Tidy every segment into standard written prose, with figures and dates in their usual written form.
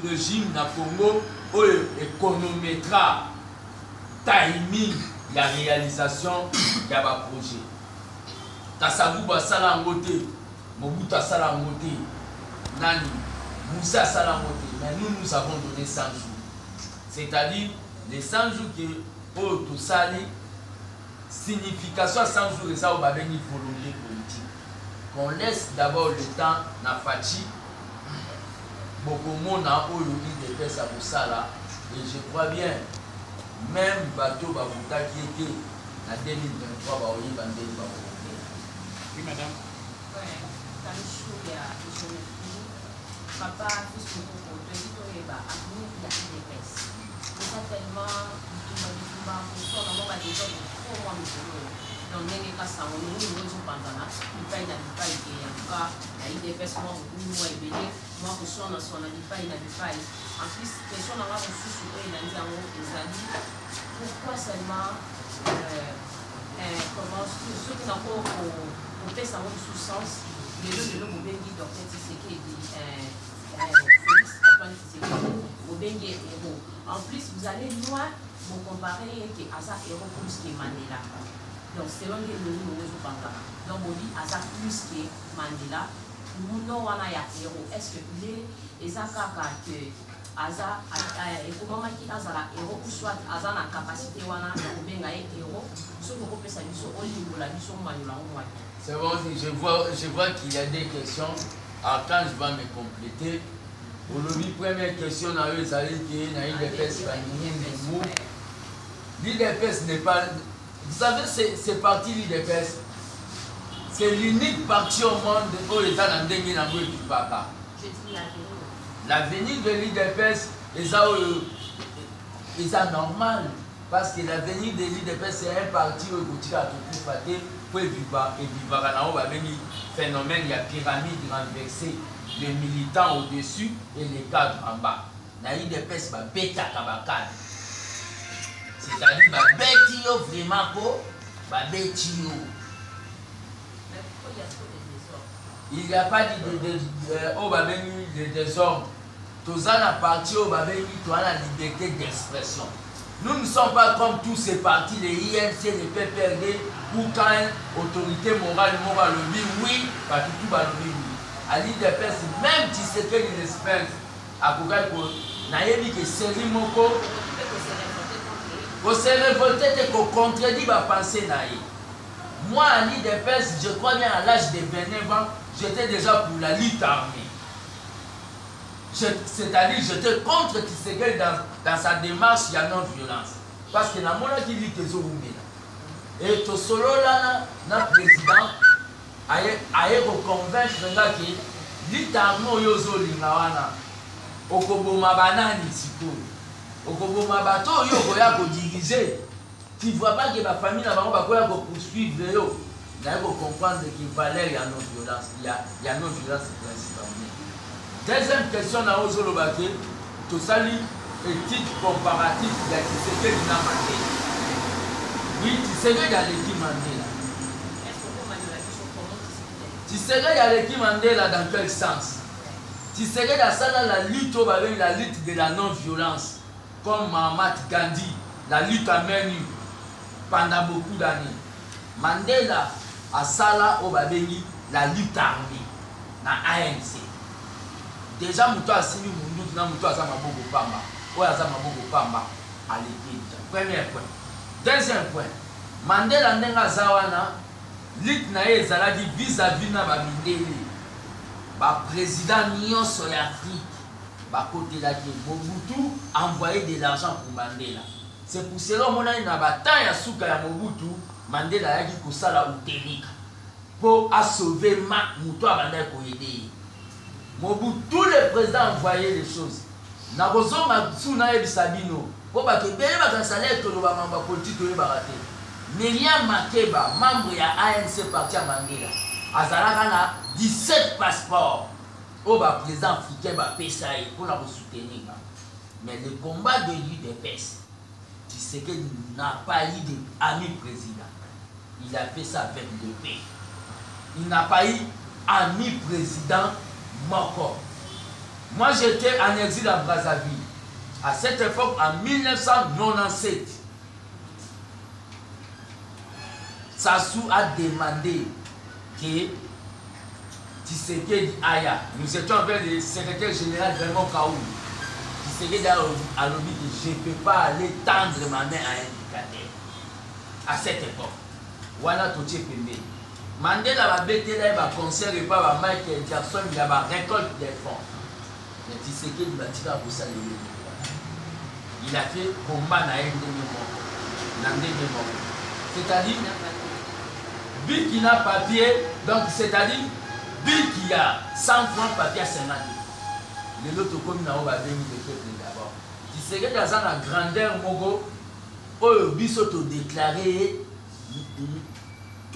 régime na Congo économétra timing la réalisation de la projet. Kasavubu asala ngote, Mobutu asala ngote, Nani, Moussa asala ngote, mais nous avons donné 100 jours. C'est-à-dire les 100 jours que tout ça signification 100 jours et ça au babeni volonté politique. Qu'on laisse d'abord le temps na Fachi, beaucoup na oyoli de faire ça pour ça là, et je crois bien. Même bateau Bavuta qui était en 2023, Baoyi Bandeli Baoyi. Oui, madame. Oui, dans le show, il y a des choses. Papa, puisque vous avez des fesses. Mais ça tellement, tout va des gens trop moins donc, les cas, ça, on est où nous pendant là. Il paye la paille qui est en tout cas, il y a des fesses, moi, beaucoup moins élevé. Moi, que son, on a des pailles, la paille. En plus, question dans la ressource, il a dit en haut, les amis, pourquoi seulement, comment, ceux qui n'ont pas au fait, ça va sous sens, les deux de l'eau, vous bien dit, docteur Tshisekedi, Félix Antoine Tshisekedi, vous bien dit héros. En plus, vous allez loin, vous comparez que Asa héros plus que Mandela. Donc, selon les nous donc, on dit Asa plus que Mandela. Nous n'avons pas héros. Est-ce que les Akaka que Asa, comment qui Asa la héros, ou soit Asa la capacité wana ou bien héros, ce que vous pouvez savoir, au niveau de la mission Manuela. C'est bon, je vois qu'il y a des questions. Alors, quand je vais me compléter, aujourd'hui, première question, on a eu l'IDPS, l'IDPS n'est pas. Vous savez, c'est parti l'IDPS. C'est l'unique parti au monde où les gens ont dit qu'ils pas. Je dis l'avenir de l'IDPS est normal. Parce que l'avenir de l'IDPS, c'est un parti où il a tout fait pour vivre. Et vivre dans un phénomène, il y a pyramide renversée, les militants au-dessus et les cadres en bas. L'IDPS va bêter à Kabakane. C'est-à-dire, va bêter vraiment pour, va bêter. Il n'y a pas de désordre. Tous à parti au Babéni, tu as la liberté d'expression. Nous ne sommes pas comme tous ces partis, les INC, les PPRD, où quand une autorité morale, oui, pas tout va le oui. À l'IDPS, même si c'est que les espèces, à Koukaï, Nayebi, que c'est Moko, pour se révolter, pour contredire ma pensée. Moi, à l'IDPS, je crois bien à l'âge de 29 ans, j'étais déjà pour la lutte armée. C'est-à-dire, j'étais contre Tshisekedi dans sa démarche, il y a non-violence. Parce que dans mon qui dit que je et tout solo là, notre président a convaincre que lutte armée, yozo lingawana, okoboma banani siko, okoboma bato yokoya ko diriger. Tu ne vois pas que ma famille va poursuivre, il faut comprendre qu'il valait la non-violence. Il y a non-violence principalement. Deuxième question, on a osé le baquet. Tout ça, étude comparative de Tshisekedi n'a manqué. Oui, Tshisekedi a l'équipe Mandela. Tshisekedi a l'équipe Mandela dans quel sens? Tshisekedi a ça la lutte de la non-violence. Comme Mahatma Gandhi, la lutte à main nue. Pendant beaucoup d'années, Mandela a sala au Babeni la lutte armée dans ANC. Déjà, Moutou a signé Moundou, Moutou a sa maboko pamba, ou a sa maboko pamba à l'équipe. Premier point. Deuxième point, Mandela Nenga Zawana, lutte nae zaladi vis-à-vis na Bamindele, ba président Nyonso Afrique, ba côté là qui Mobutu envoyé de l'argent pour Mandela. C'est pour cela qu'on a une bataille à Souka ya Mobutu, Mandela a dit que ça l'a oublié pour sauver Moutou à Bandai pour aider. Mobutu, tous les présidents envoyaient les choses. Nabozo Matsuna et Sabino, pour que bien va salaire que le membre politique de Baraté. Myriam Makeba, membre de ANC parti à Mandela, Azalakana 17 passeports. Au président africain va payer ça pour la soutenir. Mais le combat de l'UDPS, Tshisekedi n'a pas eu d'amis président. Il a fait ça avec le pays. Il n'a pas eu ami président Moko. Moi, j'étais en exil à Brazzaville. À cette époque, en 1997, Sassou a demandé que Tshisekedi Aya, nous étions avec le secrétaire général Raymond Kaoul. Tshisekedi a dit que je ne peux pas aller tendre ma main à un dictateur. À cette époque, Wana Toche Pembe. Mandela va bêter là, il va concert et pas Michael Jackson, il va récolte des fonds. Mais Tshisekedi va tirer pour ça. Il a fait combat dans un c'est-à-dire, Bill qui n'a papier, donc c'est-à-dire, Bill qui a 100 francs papier à 50 000. Les autres communes ont venir de peuple d'abord. Tshisekedi dans la grandeur, Mogo, au biso te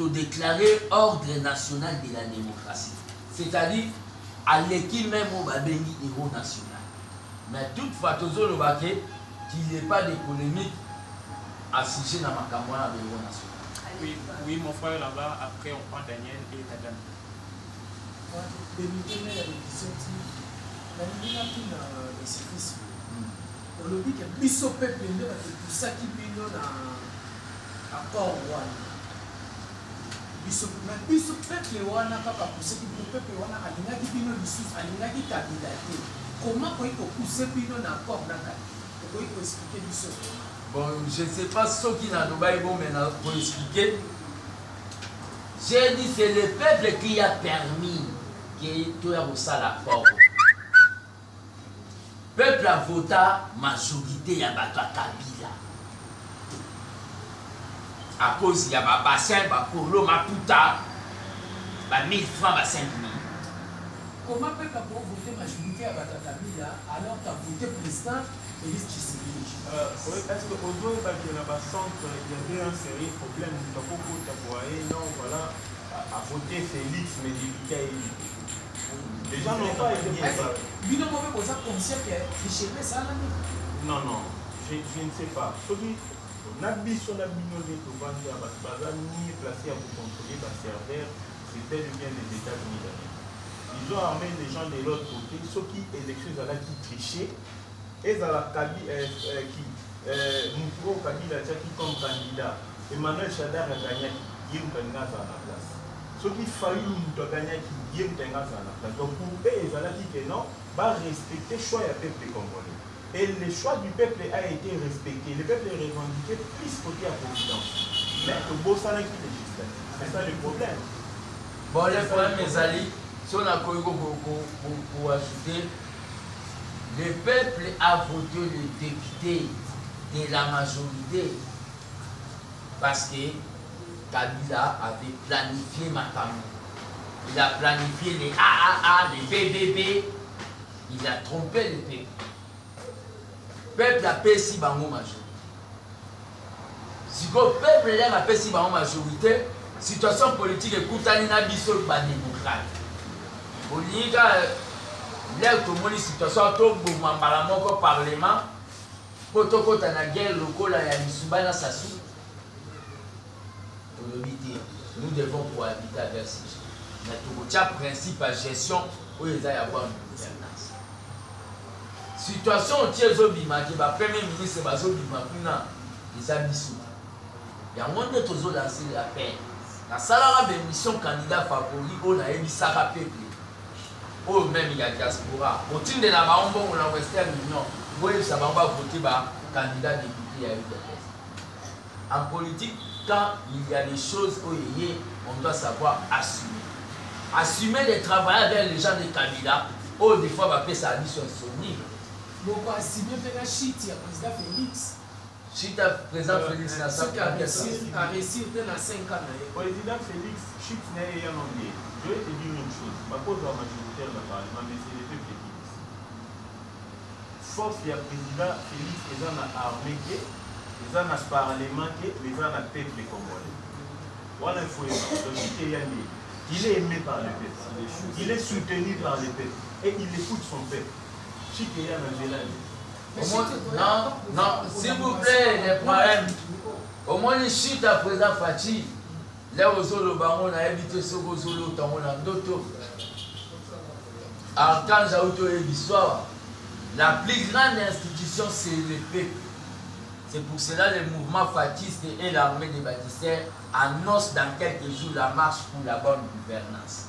déclarer ordre national de la démocratie. C'est-à-dire, à l'équipe même au Babengi héros national. Mais toutefois, qu'il n'y ait pas de polémique à sujet dans ma campagne de héros national. Oui, mon frère là-bas, après on prend Daniel et Tadam. On le dit que biso peuple est tout ça qui vient dans accord biso peuple wana kaka pousse qui peuple wana alingaki bino lisusu alingaki kabila te comment koyi kopousse bino na accord naka koyi koexpliquer biso. Bon, je ne sais pas ce qui n'a pas bon mais pour expliquer. J'ai dit c'est le peuple qui a permis que tout a ça la forme. Peuple a voté majorité à Kabila. À cause il y a un bassin, Bakolo, Maputa, 1000 francs, 5 000. Comment peuple a voté majorité à Kabila alors tu as voté président Félix Tshisekedi? Est-ce que au dos il y avait un sérieux problème non, voilà, à voter Félix, mais les gens n'ont pas été bien. Non, non, je ne sais pas. N'abissons la minorité au Bandi à Basbaza, ni placé à vous contrôler, serveur, c'était bien des États-Unis d'Amérique. Ils ont armé les gens de l'autre côté, ceux qui élections qui trichaient, et à la Kabila qui Moukro Kabila qui comme candidat, Emmanuel Chadar a gagné qui est à la place. Ceux qui failli nous gagner qui est à la place. Donc pour eux, ils ont dit que non, va respecter le choix du peuple congolais. Et le choix du peuple a été respecté. Le peuple est revendiqué plus côté à Providence. Mais le beau salaire qui est c'est ça le problème. Bon, le problème, mes amis, si on a pour ajouter, le peuple a voté le député de la majorité parce que Kabila avait planifié Matamu. Il a planifié les AAA, les BBB. Il a trompé le peuple. Le peuple a payé si bango majorité. Si le peuple a payé si bango majorité, situation politique écoute na biso ba démocrate. Bolika l'air tout monde situation to bomambala moko parlement potoko na guerre lokola ya Misumba na Sassou. Nous devons cohabiter avec ces gens. Mais tout le principe de gestion où il y a une gouvernance. Situation où il y a le premier ministre les abissous. Il y a un monde qui a lancé la paix. La salle de mission candidat favori, on a émis ça à peuple. Ou même il y a diaspora. Au titre de la Bambo ou la Western Union, vous voyez ça va voter candidat député à UDPS. En politique, quand il y a des choses où on doit savoir assumer. Assumer de travailler avec les gens de Kabila, ou des fois, on va faire sa mission souvenir. Donc, assumer le shit, il y a le président Félix. Shit, le président Félix, il a réussi dans 5 ans. Le président Félix, shit n'est rien en dire. Je vais te dire une chose. Ma cause la majorité dans le Parlement, mais c'est les deux petits. Force, il y a le président Félix, ils ont armé. Les gens dans le Parlement, les gens dans le peuple congolais. Voilà, il faut il est aimé par le peuple. Il est soutenu par le peuple. Et il écoute son peuple. Non, non, s'il vous plaît, les problèmes. Au moins, les chutes à présent Fati. Là, aux Zolo, on a évité ce que Zolo, on a d'autres. Archange Auto et l'histoire. La plus grande institution, c'est le peuple. C'est pour cela que le mouvement fatiste et l'armée des bâtisseurs annoncent dans quelques jours la marche pour la bonne gouvernance.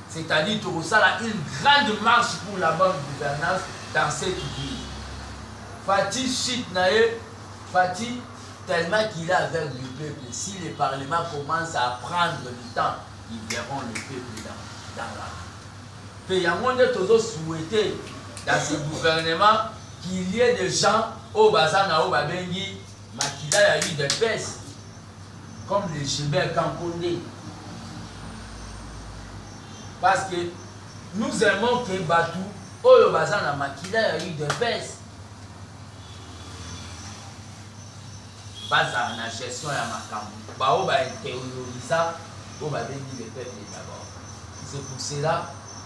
C'est-à-dire que ça a une grande marche pour la bonne gouvernance dans cette ville. Fatih chite nae, Fatih tellement qu'il est avec le peuple. Si le Parlement commence à prendre du temps, ils verront le peuple dans la rue. Et il y a monde qui souhaité dans ce gouvernement qu'il y ait des gens au Bazana, au Babengi, mais qu'il a eu des pestes, comme les Chébert Kankonde. Parce que nous aimons que Batou, au Bazana, mais qu'il a eu des pestes. Pas à la gestion de ma campagne. Bao va intérioriser au Babengi le peuple d'abord. C'est pour cela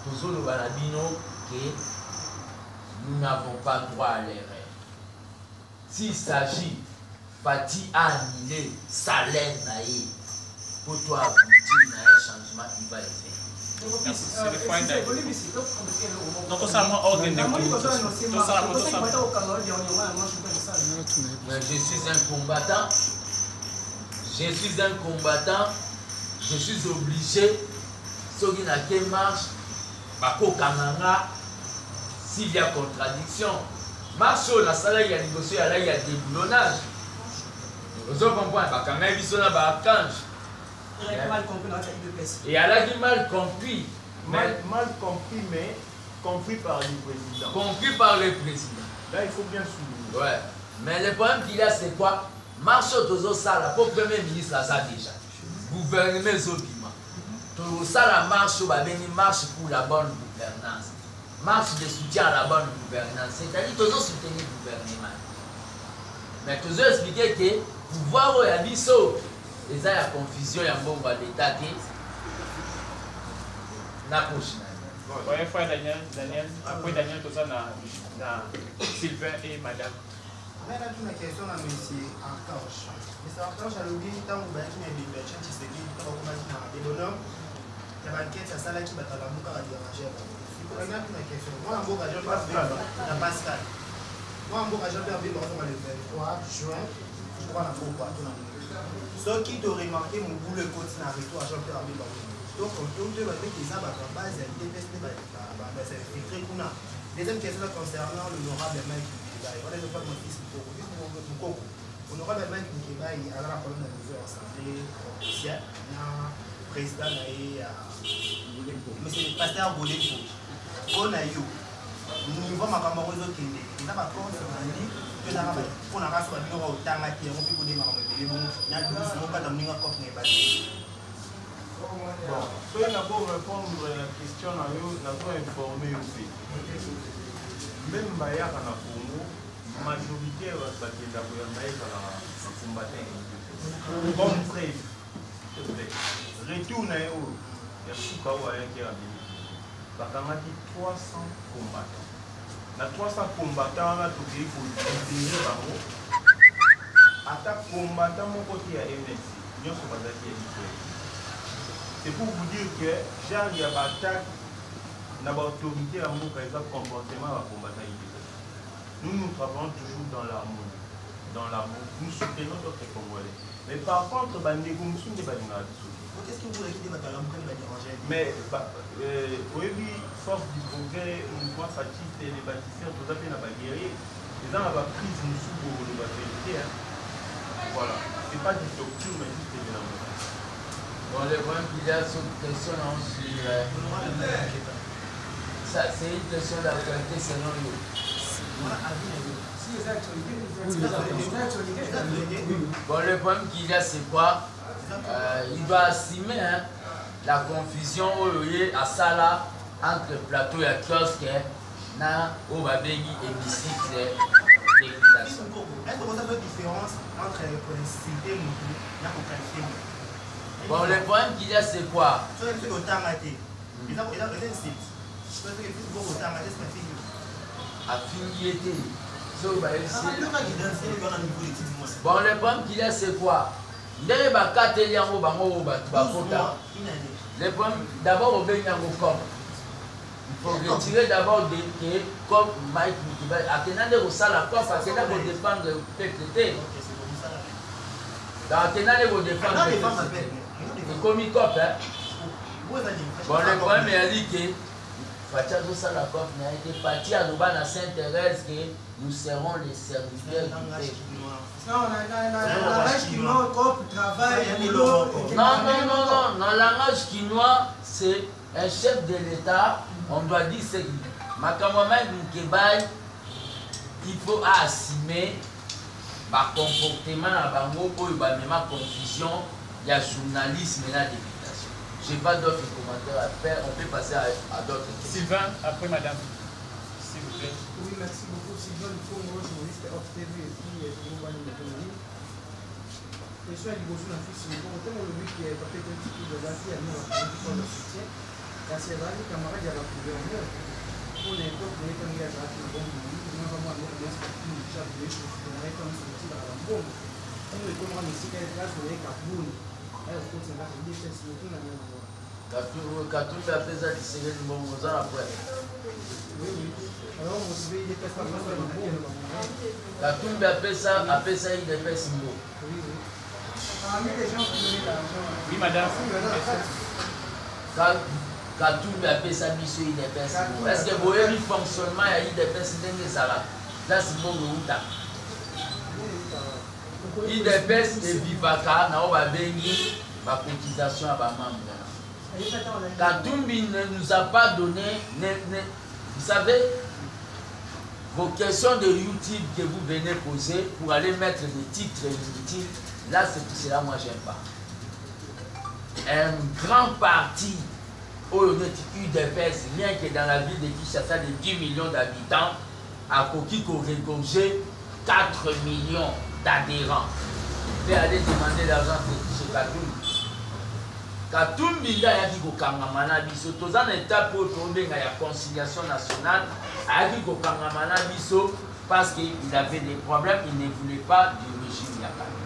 que nous avons que nous n'avons pas droit à l'erreur. S'il s'agit, Fatih a annulé salaire naïf pour toi aboutir à un changement, il va le faire. C'est le point d'ailleurs. Donc, ça m'a organisé. Je suis un combattant. Je suis un combattant. Je suis obligé. Ceux qui n'ont qu'une marche, s'il y a contradiction, marche la salle, il y a négocié, il y a déboulonnage. Vous comprenez, quand même, ils sont là, archange. Et elle a dit mal compris. Mal compris, mais compris par le président. Compris par le président. Là, il faut bien souligner. Ouais. Mais le problème qu'il y a, c'est quoi? Marche au Sala, pour le Premier ministre, ça déjà. Gouvernement Zobima. Tout ça, la marche pour la bonne gouvernance. Marche de soutien à la bonne gouvernance. C'est-à-dire toujours soutenir le gouvernement. Mais toujours expliquer que pouvoir il y a des sauts. Et ça, il y a confusion, il y a un bon d'État qui n'a pas changé. Ouais, frère Daniel, après Daniel, tout ça, Sylvain et madame. Mais là, une question à M. Archange. M. Archange a oublié tant que vous avez dit que tu sais qui est et l'honneur, il y a une question à ça qui va la boucle à déranger. Regarde une question. Moi, en Boca, je vais faire la Pascal. Moi, en Boca, je vais faire le 23 juin. Je crois que la Boca. Ceux qui t'ont remarqué, mon boulot continue à retour à Jean-Pierre Abel. Donc, on peut dire que les arbres à base, c'est très cool. Deuxième question concernant l'honorable Mike Moukébaï. On est de faire mon fils Moukoko. Honorable Mike Moukébaï, à la parole de la Assemblée officielle, président et monsieur le pasteur Boléko. On a eu niveau Makamorozo Kende. Il n'a pas compte sur un lit que nous avons fait. On a rassuré que nous avons été en train de faire des choses. Nous avons fait des choses. Bon, soyez d'abord répondre à la question, nous avons informé aussi. Même Bayar en Congo, majorité de la combattant. Comme preuve, retourne à eux, il y a tout qui a dit. Parce qu'on a dit 300 combattants. Dans 300 combattants, on a tout dit pour définir par eux. Attaque combattant, mon côté à MSC, nous sommes pas d'accord. C'est pour vous dire que, genre, il y a une attaque, dans l'autorité, par exemple, comportement à combattre. Nous travaillons toujours dans l'harmonie. Nous soutenons d'autres Congolais. Mais par contre, nous sommes pas dans la qu'est-ce que vous voulez dire maintenant? Mais, oui, force du progrès, on voit fatigué les bâtisseurs, tout à fait dans la guerrier. Les gens ont pris une soupe pour les bâtisseurs. Voilà. Ce n'est pas du doctrine, mais juste de l'amour. Bon, le problème qu'il y a sur une question sur. Ça, c'est une question d'actualité selon lui. Bon, le problème qu'il y a, c'est quoi? Il doit assumer la confusion à Sala entre le plateau et le kiosque na Obabengi et Bicycle. Est-ce que vous avez une différence entre citer et qualifier? Bon, le problème qu'il y a, c'est quoi? Affinité. Bon, le problème qu'il y a, c'est quoi? Le problème, d'abord, on veut y avoir comme. Il faut retirer d'abord que comme Mike Mukiba, Akenande Rosala COP, Akenande va défendre le PTT. Akenande va défendre le PTT. Et comme il COP, hein. Bon, le problème est que Fatia Rosala COP n'a été parti à Noba Sainte-Thérèse que nous serons les serviteurs du peuple. Non, dans le langage quinois, c'est un chef de l'État, on doit dire c'est Makamama Moukebaï, il faut assumer le comportement à Bango pour même confusion, il y a journalisme et la députation. Je n'ai pas d'autres commentaires à faire, on peut passer à d'autres questions. Sylvain, après madame, s'il vous plaît. Oui, merci beaucoup. Sylvain, il faut moi, journaliste hors TV et puis pour moi, question ya liboso na fils moko ntango olobi ke pape toti bazalaki ya nor akoki le soutien kasi azalaki camarade ya bagouverneur mpona epoke nayekangi azalaki na bongo nanga mwana moko nyonso bakini chabenayekangi somotilaka bambongo ntango ekomaka misika ya place oyeka buni aya kokotisanga kodefesi motuna nyango Katumbi apesa Tshisekedi mbongo oza na prêtre. Katumbi apesa IDPS mbongo. Oui, madame. Katumbi apesa biso IDPS mbongo. Est-ce que boyebi fonctionnement ya IDPS ndenge ezala? Place mbongo uta. IDPS evivaka na oyo babengi bacotisation ya bamembre. Katumbi ne nous a pas donné, vous savez, vos questions de YouTube que vous venez poser pour aller mettre des titres inutiles, là c'est pour cela moi j'aime pas. Un grand parti, UDPS, rien que dans la ville de Kinshasa de 10 millions d'habitants, a Kokiko regorgé 4 millions d'adhérents. Vous pouvez aller demander l'argent chez Katumbi. Katumbi ayaki kokangama na biso toza na étape oyo tobenga ya conciliation nationale ayaki kokangama na biso parce qu'il avait des problèmes, il ne voulait pas du régime ya Kabila.